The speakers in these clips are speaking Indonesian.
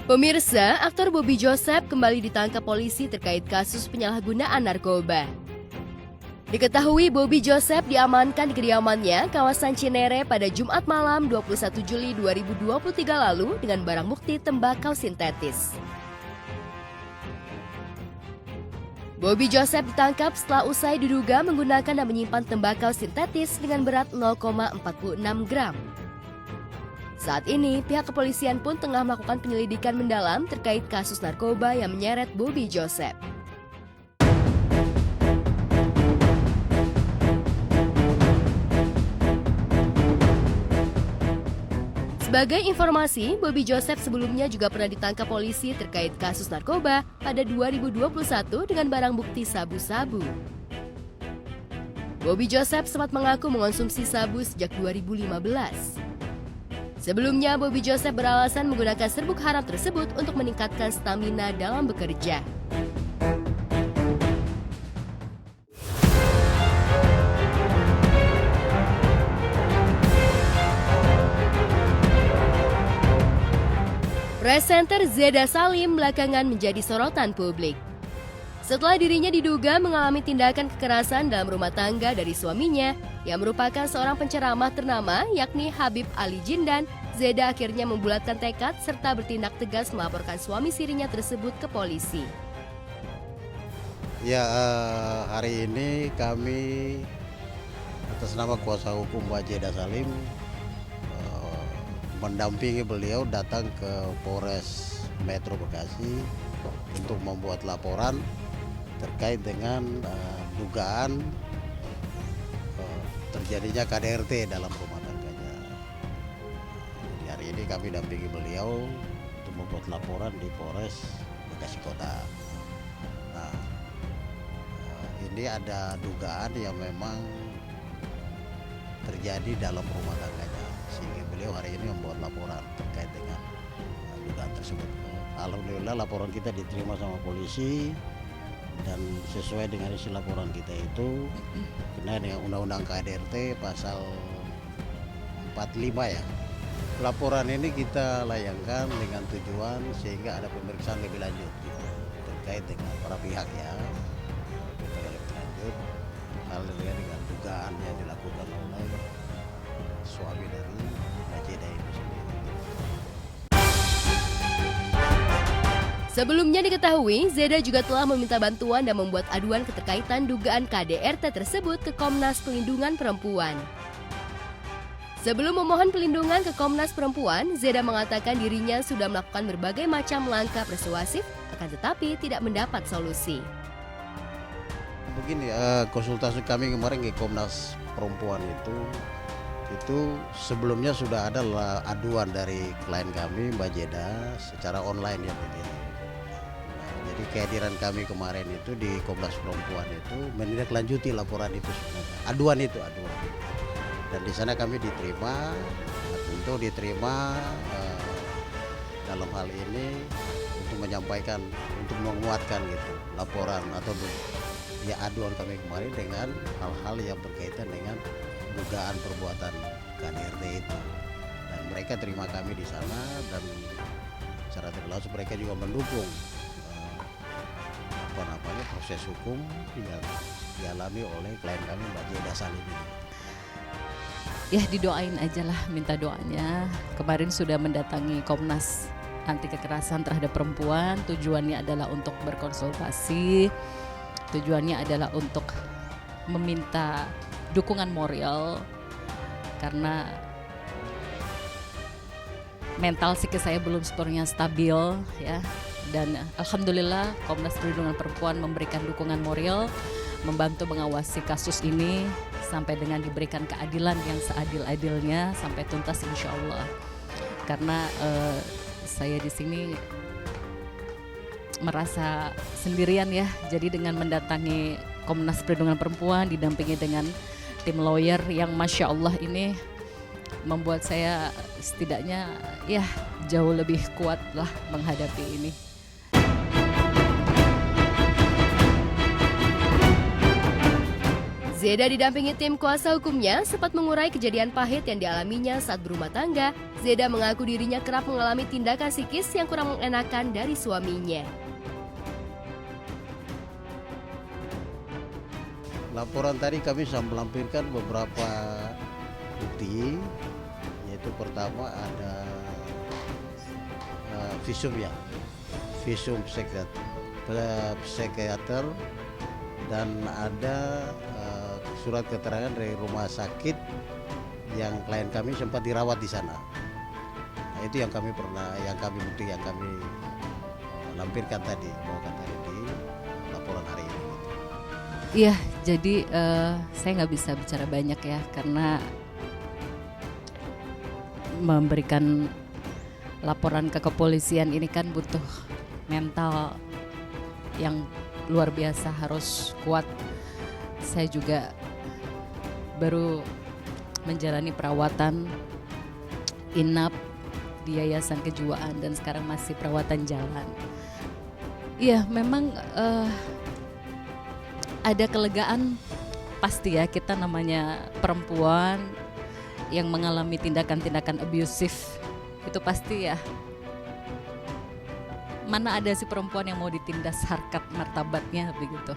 Pemirsa, aktor Bobby Joseph kembali ditangkap polisi terkait kasus penyalahgunaan narkoba. Diketahui Bobby Joseph diamankan di kediamannya kawasan Cinere pada Jumat malam 21 Juli 2023 lalu dengan barang bukti tembakau sintetis. Bobby Joseph ditangkap setelah usai diduga menggunakan dan menyimpan tembakau sintetis dengan berat 0,46 gram. Saat ini, pihak kepolisian pun tengah melakukan penyelidikan mendalam terkait kasus narkoba yang menyeret Bobby Joseph. Sebagai informasi, Bobby Joseph sebelumnya juga pernah ditangkap polisi terkait kasus narkoba pada 2021 dengan barang bukti sabu-sabu. Bobby Joseph sempat mengaku mengonsumsi sabu sejak 2015. Sebelumnya, Bobby Joseph beralasan menggunakan serbuk haram tersebut untuk meningkatkan stamina dalam bekerja. Presenter Zeda Salim belakangan menjadi sorotan publik. Setelah dirinya diduga mengalami tindakan kekerasan dalam rumah tangga dari suaminya, yang merupakan seorang penceramah ternama yakni Habib Ali Jindan, Zeda akhirnya membulatkan tekad serta bertindak tegas melaporkan suami sirinya tersebut ke polisi. Ya, hari ini kami atas nama kuasa hukum Mbak Zeda Salim mendampingi beliau datang ke Polres Metro Bekasi untuk membuat laporan terkait dengan dugaan terjadinya KDRT dalam rumah tangganya. Jadi hari ini kami dampingi beliau untuk membuat laporan di Polres Bekasi Kota. Nah, ini ada dugaan yang memang terjadi dalam rumah tangganya, sehingga beliau hari ini membuat laporan terkait dengan dugaan tersebut. Alhamdulillah laporan kita diterima sama polisi dan sesuai dengan isi laporan kita itu kena dengan Undang-Undang KDRT pasal 45 ya. Laporan ini kita layangkan dengan tujuan sehingga ada pemeriksaan lebih lanjut gitu, terkait dengan para pihak ya. Kita lebih lanjut hal dengan dugaan yang dilakukan oleh suami dari Mbak Zeda itu sendiri. Sebelumnya diketahui, Zeda juga telah meminta bantuan dan membuat aduan keterkaitan dugaan KDRT tersebut ke Komnas Perlindungan Perempuan. Sebelum memohon perlindungan ke Komnas Perempuan, Zeda mengatakan dirinya sudah melakukan berbagai macam langkah persuasif, akan tetapi tidak mendapat solusi. Begini, konsultasi kami kemarin ke Komnas Perempuan itu sebelumnya sudah ada aduan dari klien kami Mbak Zeda secara online ya begini. Jadi kehadiran kami kemarin itu di Komnas Perempuan itu menindaklanjuti laporan itu sebenarnya. Aduan. Dan di sana kami diterima, tentu diterima dalam hal ini untuk menyampaikan, untuk menguatkan gitu laporan atau ya aduan kami kemarin dengan hal-hal yang berkaitan dengan dugaan perbuatan KDRT itu. Dan mereka terima kami di sana dan secara terlalu mereka juga mendukung proses hukum yang dialami oleh klien kami Mbak Zeda Salim ini. Ya didoain aja lah, minta doanya. Kemarin sudah mendatangi Komnas Anti Kekerasan Terhadap Perempuan. Tujuannya adalah untuk berkonsultasi. Tujuannya adalah untuk meminta dukungan moral karena mental psikis saya belum sepenuhnya stabil ya. Dan alhamdulillah Komnas Perlindungan Perempuan memberikan dukungan moral, membantu mengawasi kasus ini sampai dengan diberikan keadilan yang seadil-adilnya sampai tuntas insya Allah. Karena saya di sini merasa sendirian ya, jadi dengan mendatangi Komnas Perlindungan Perempuan didampingi dengan tim lawyer yang Masya Allah ini membuat saya setidaknya ya jauh lebih kuat lah menghadapi ini. Zeda didampingi tim kuasa hukumnya sempat mengurai kejadian pahit yang dialaminya saat berumah tangga. Zeda mengaku dirinya kerap mengalami tindakan psikis yang kurang mengenakan dari suaminya. Laporan tadi kami sudah melampirkan beberapa bukti, yaitu pertama ada visum ya, visum psikiater, dan ada surat keterangan dari rumah sakit yang klien kami sempat dirawat di sana. Nah, itu yang kami lampirkan tadi, bawakan tadi di laporan hari ini. Iya, jadi saya nggak bisa bicara banyak ya, karena memberikan laporan ke kepolisian ini kan butuh mental yang luar biasa, harus kuat. Saya juga baru menjalani perawatan inap di Yayasan Kejiwaan dan sekarang masih perawatan jalan. Iya, memang ada kelegaan pasti ya, kita namanya perempuan yang mengalami tindakan-tindakan abusif itu pasti ya. Mana ada si perempuan yang mau ditindas harkat martabatnya begitu.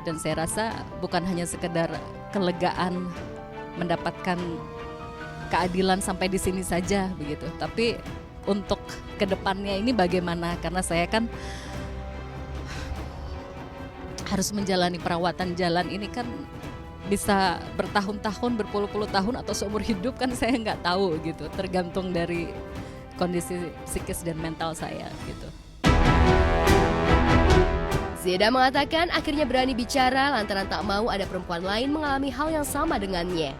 Dan saya rasa bukan hanya sekedar kelegaan mendapatkan keadilan sampai di sini saja begitu, tapi untuk kedepannya ini bagaimana, karena saya kan harus menjalani perawatan jalan ini kan bisa bertahun-tahun, berpuluh-puluh tahun atau seumur hidup kan, saya nggak tahu gitu, tergantung dari kondisi psikis dan mental saya gitu. Zeda mengatakan akhirnya berani bicara lantaran tak mau ada perempuan lain mengalami hal yang sama dengannya.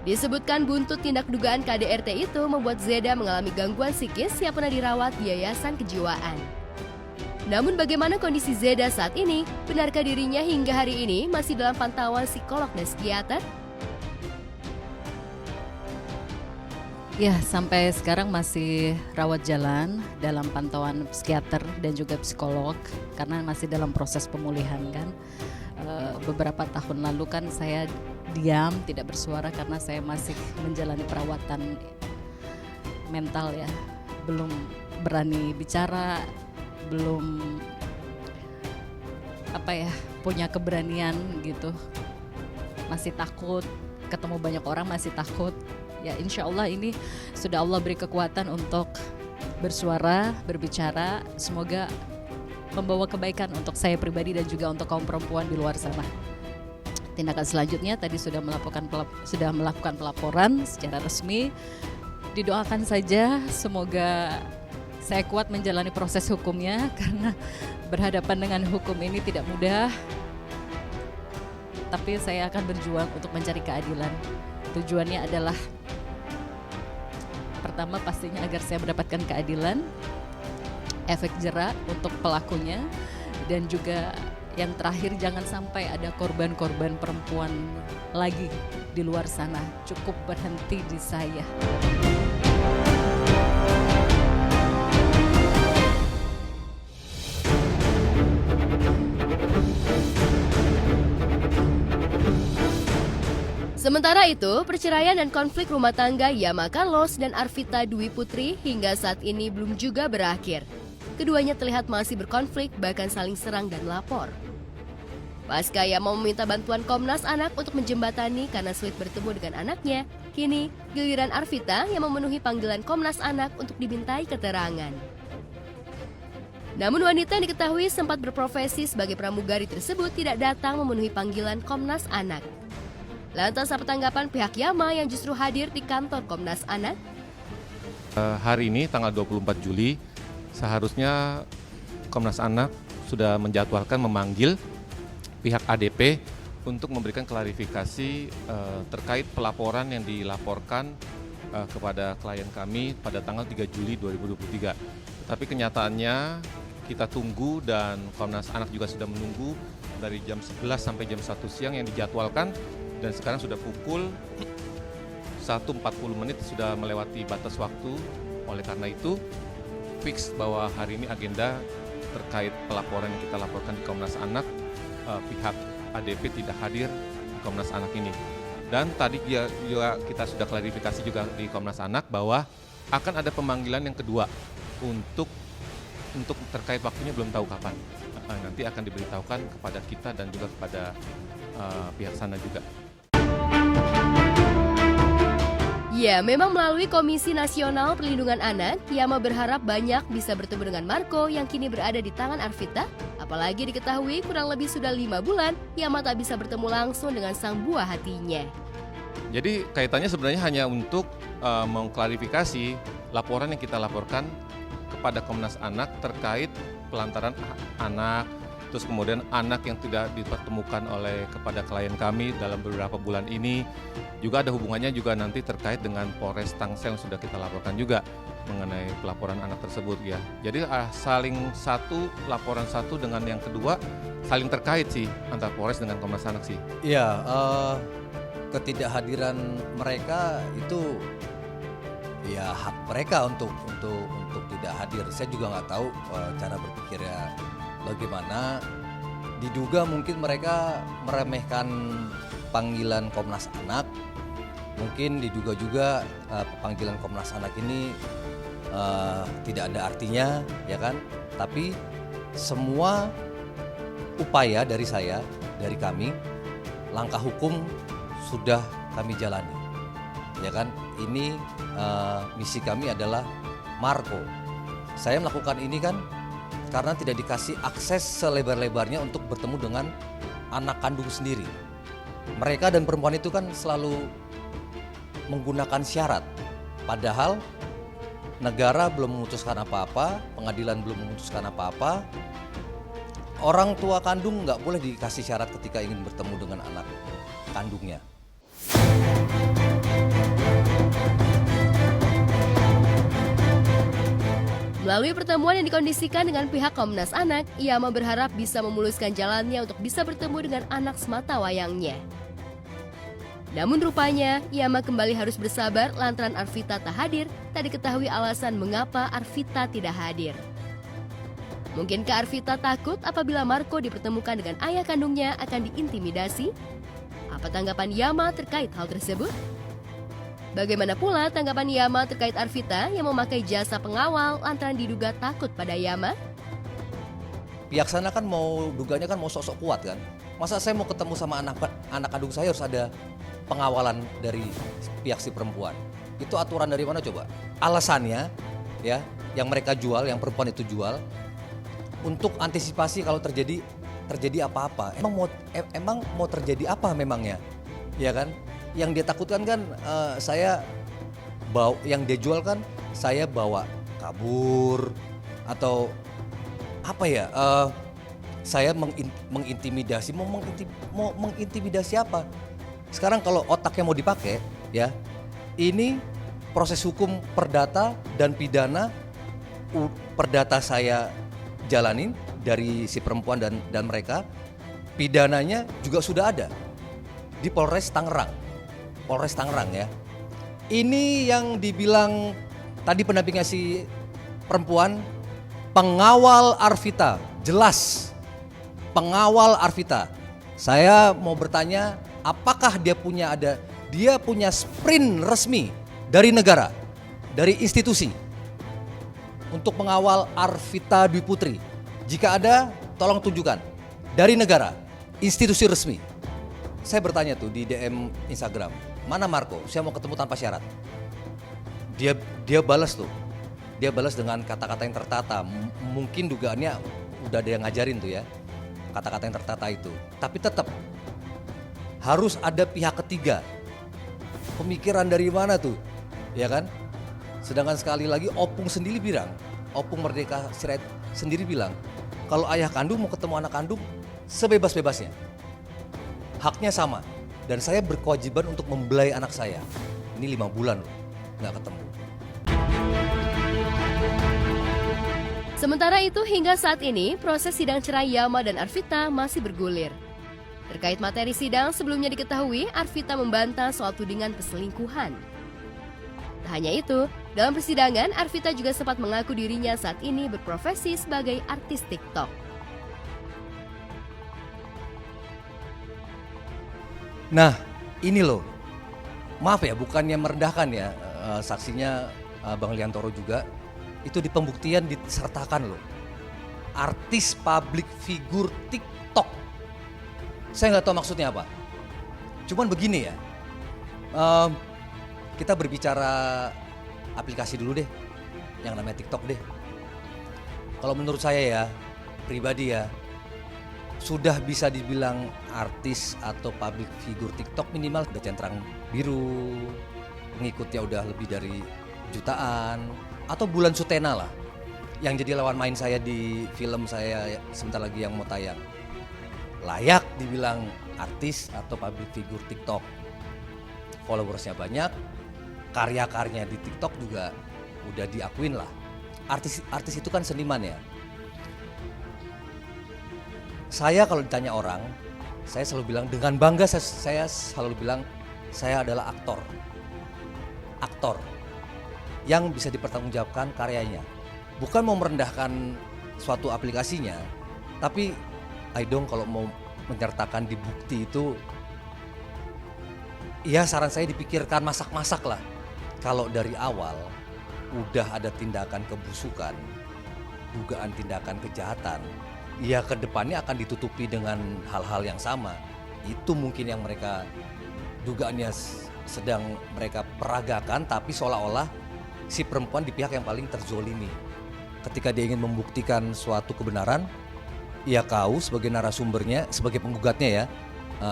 Disebutkan buntut tindak dugaan KDRT itu membuat Zeda mengalami gangguan psikis yang pernah dirawat di Yayasan Kejiwaan. Namun bagaimana kondisi Zeda saat ini? Benarkah dirinya hingga hari ini masih dalam pantauan psikolog dan psikiater? Ya, sampai sekarang masih rawat jalan dalam pantauan psikiater dan juga psikolog karena masih dalam proses pemulihan kan. Beberapa tahun lalu kan saya diam, tidak bersuara karena saya masih menjalani perawatan mental ya. Belum berani bicara, belum punya keberanian gitu. Masih takut, ketemu banyak orang masih takut. Ya, insya Allah ini sudah Allah beri kekuatan untuk bersuara, berbicara. Semoga membawa kebaikan untuk saya pribadi dan juga untuk kaum perempuan di luar sana. Tindakan selanjutnya tadi sudah melakukan pelaporan secara resmi. Didoakan saja semoga saya kuat menjalani proses hukumnya karena berhadapan dengan hukum ini tidak mudah. Tapi saya akan berjuang untuk mencari keadilan. Tujuannya adalah pertama pastinya agar saya mendapatkan keadilan, efek jerak untuk pelakunya, dan juga yang terakhir jangan sampai ada korban-korban perempuan lagi di luar sana. Cukup berhenti di saya. Sementara itu, perceraian dan konflik rumah tangga Yama Carlos dan Arvita Dwi Putri hingga saat ini belum juga berakhir. Keduanya terlihat masih berkonflik, bahkan saling serang dan lapor. Pasca Yama meminta bantuan Komnas Anak untuk menjembatani karena sulit bertemu dengan anaknya, kini giliran Arvita yang memenuhi panggilan Komnas Anak untuk dimintai keterangan. Namun wanita yang diketahui sempat berprofesi sebagai pramugari tersebut tidak datang memenuhi panggilan Komnas Anak. Lantas apa tanggapan pihak Yama yang justru hadir di kantor Komnas Anak? Hari ini tanggal 24 Juli seharusnya Komnas Anak sudah menjadwalkan memanggil pihak ADP untuk memberikan klarifikasi terkait pelaporan yang dilaporkan kepada klien kami pada tanggal 3 Juli 2023. Tapi kenyataannya kita tunggu dan Komnas Anak juga sudah menunggu dari jam 11 sampai jam 1 siang yang dijadwalkan. Dan sekarang sudah pukul 1.40 sudah melewati batas waktu. Oleh karena itu, fix bahwa hari ini agenda terkait pelaporan yang kita laporkan di Komnas Anak, pihak ADP tidak hadir Komnas Anak ini. Dan tadi juga kita sudah klarifikasi juga di Komnas Anak bahwa akan ada pemanggilan yang kedua untuk terkait waktunya belum tahu kapan. Nanti akan diberitahukan kepada kita dan juga kepada pihak sana juga. Ya, memang melalui Komisi Nasional Perlindungan Anak, Yama berharap banyak bisa bertemu dengan Marco yang kini berada di tangan Arvita. Apalagi diketahui kurang lebih sudah 5 bulan, Yama tak bisa bertemu langsung dengan sang buah hatinya. Jadi kaitannya sebenarnya hanya untuk mengklarifikasi laporan yang kita laporkan kepada Komnas Anak terkait pelantaran anak, terus kemudian anak yang tidak dipertemukan kepada klien kami dalam beberapa bulan ini. Juga ada hubungannya juga nanti terkait dengan Polres Tangsel yang sudah kita laporkan juga mengenai pelaporan anak tersebut ya. Jadi saling laporan satu dengan yang kedua saling terkait sih antara Polres dengan Komnas Anak sih. Iya, ketidakhadiran mereka itu ya hak mereka untuk tidak hadir. Saya juga nggak tahu cara berpikirnya bagaimana. Diduga mungkin mereka meremehkan panggilan Komnas Anak. Mungkin diduga juga panggilan Komnas Anak ini tidak ada artinya, ya kan? Tapi semua upaya dari saya, dari kami, langkah hukum sudah kami jalani, ya kan? Ini misi kami adalah Marco. Saya melakukan ini kan karena tidak dikasih akses selebar-lebarnya untuk bertemu dengan anak kandung sendiri. Mereka dan perempuan itu kan selalu menggunakan syarat, padahal negara belum memutuskan apa-apa, pengadilan belum memutuskan apa-apa. Orang tua kandung nggak boleh dikasih syarat ketika ingin bertemu dengan anak kandungnya. Melalui pertemuan yang dikondisikan dengan pihak Komnas Anak, Yama berharap bisa memuluskan jalannya untuk bisa bertemu dengan anak semata wayangnya. Namun rupanya, Yama kembali harus bersabar lantaran Arvita tak hadir, tak diketahui alasan mengapa Arvita tidak hadir. Mungkinkah Arvita takut apabila Marco dipertemukan dengan ayah kandungnya akan diintimidasi? Apa tanggapan Yama terkait hal tersebut? Bagaimana pula tanggapan Yama terkait Arvita yang memakai jasa pengawal lantaran diduga takut pada Yama? Pihak sana kan duganya kan mau sok-sok kuat kan. Masa saya mau ketemu sama anak kandung saya harus ada pengawalan dari pihak si perempuan. Itu aturan dari mana coba? Alasannya ya, yang mereka jual, yang perempuan itu jual untuk antisipasi kalau terjadi apa-apa. Emang mau terjadi apa memangnya? Ya kan? Yang dia takutkan kan yang dia jual kan saya bawa kabur atau apa ya? Saya mengintimidasi, mau mengintimidasi apa? Sekarang kalau otaknya mau dipakai, ya ini proses hukum perdata dan pidana. Perdata saya jalanin dari si perempuan dan mereka, pidananya juga sudah ada di Polres Tangerang ya. Ini yang dibilang tadi pendampingnya si perempuan, pengawal Arvita, jelas pengawal Arvita. Saya mau bertanya, apakah dia punya sprint resmi dari negara, dari institusi untuk mengawal Arvita Dwi Putri? Jika ada, tolong tunjukkan dari negara, institusi resmi. Saya bertanya tuh di DM Instagram, mana Marco? Saya mau ketemu tanpa syarat. Dia balas tuh, dia balas dengan kata-kata yang tertata. Mungkin dugaannya udah ada yang ngajarin tuh ya, kata-kata yang tertata itu. Tapi tetap harus ada pihak ketiga. Pemikiran dari mana tuh? Ya kan? Sedangkan sekali lagi Opung sendiri bilang, Opung Merdeka Sirait sendiri bilang, kalau ayah kandung mau ketemu anak kandung sebebas-bebasnya. Haknya sama. Dan saya berkewajiban untuk membelai anak saya. Ini 5 bulan loh, nggak ketemu. Sementara itu hingga saat ini proses sidang cerai Yama dan Arvita masih bergulir. Terkait materi sidang sebelumnya diketahui Arvita membantah soal tudingan perselingkuhan. Tak hanya itu, dalam persidangan Arvita juga sempat mengaku dirinya saat ini berprofesi sebagai artis TikTok. Nah, ini loh. Maaf ya, bukannya merendahkan ya, saksinya Bang Liantoro juga. Itu di pembuktian disertakan loh. Artis public figure TikTok. Saya nggak tahu maksudnya apa. Cuman begini ya, kita berbicara aplikasi dulu deh, yang namanya TikTok deh. Kalau menurut saya ya, pribadi ya, sudah bisa dibilang artis atau public figure TikTok minimal udah centang biru, pengikutnya udah lebih dari jutaan, atau bulan Sutena lah, yang jadi lawan main saya di film saya sebentar lagi yang mau tayang. Layak dibilang artis atau public figure TikTok. Followersnya banyak, karya-karyanya di TikTok juga udah diakuin lah. Artis itu kan seniman ya. Saya kalau ditanya orang, saya selalu bilang dengan bangga, saya selalu bilang saya adalah aktor yang bisa dipertanggungjawabkan karyanya. Bukan mau merendahkan suatu aplikasinya, tapi ayo dong kalau mau menyertakan di bukti itu, ya saran saya dipikirkan masak-masak lah. Kalau dari awal udah ada tindakan kebusukan, dugaan tindakan kejahatan, ya ke depannya akan ditutupi dengan hal-hal yang sama. Itu mungkin yang mereka dugaannya sedang mereka peragakan, tapi seolah-olah si perempuan di pihak yang paling terzolimi. Ketika dia ingin membuktikan suatu kebenaran, ya kau sebagai narasumbernya, sebagai penggugatnya ya,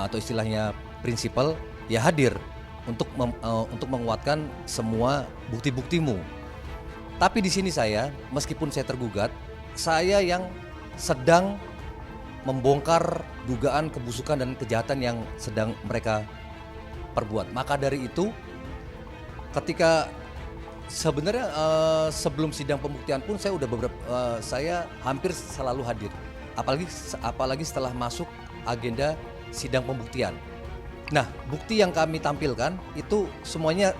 atau istilahnya prinsipal, ya hadir untuk menguatkan semua bukti-buktimu. Tapi di sini saya, meskipun saya tergugat, saya yang sedang membongkar dugaan kebusukan dan kejahatan yang sedang mereka perbuat. Maka dari itu, ketika sebenarnya sebelum sidang pembuktian pun saya hampir selalu hadir. Apalagi setelah masuk agenda sidang pembuktian. Nah, bukti yang kami tampilkan itu semuanya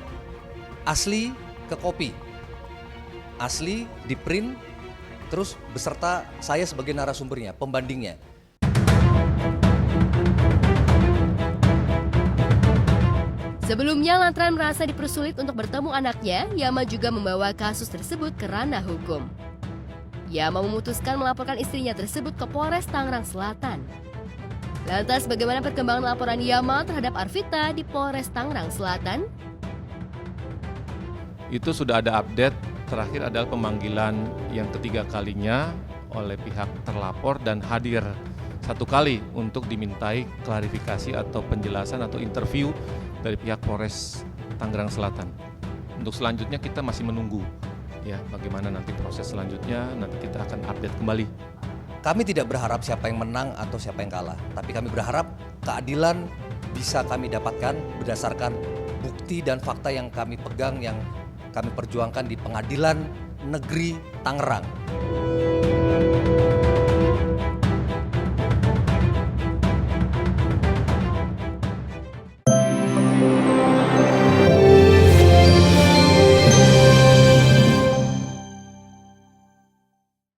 asli ke copy. Asli di print, terus beserta saya sebagai narasumbernya, pembandingnya. Sebelumnya, lantaran merasa dipersulit untuk bertemu anaknya, Yama juga membawa kasus tersebut ke ranah hukum. Yama memutuskan melaporkan istrinya tersebut ke Polres Tangerang Selatan. Lantas, bagaimana perkembangan laporan Yama terhadap Arvita di Polres Tangerang Selatan? Itu sudah ada update, terakhir adalah pemanggilan yang ketiga kalinya oleh pihak terlapor dan hadir satu kali untuk dimintai klarifikasi atau penjelasan atau interview dari pihak Polres Tangerang Selatan. Untuk selanjutnya kita masih menunggu ya bagaimana nanti proses selanjutnya, nanti kita akan update kembali. Kami tidak berharap siapa yang menang atau siapa yang kalah, tapi kami berharap keadilan bisa kami dapatkan berdasarkan bukti dan fakta yang kami pegang, yang kami perjuangkan di Pengadilan Negeri Tangerang.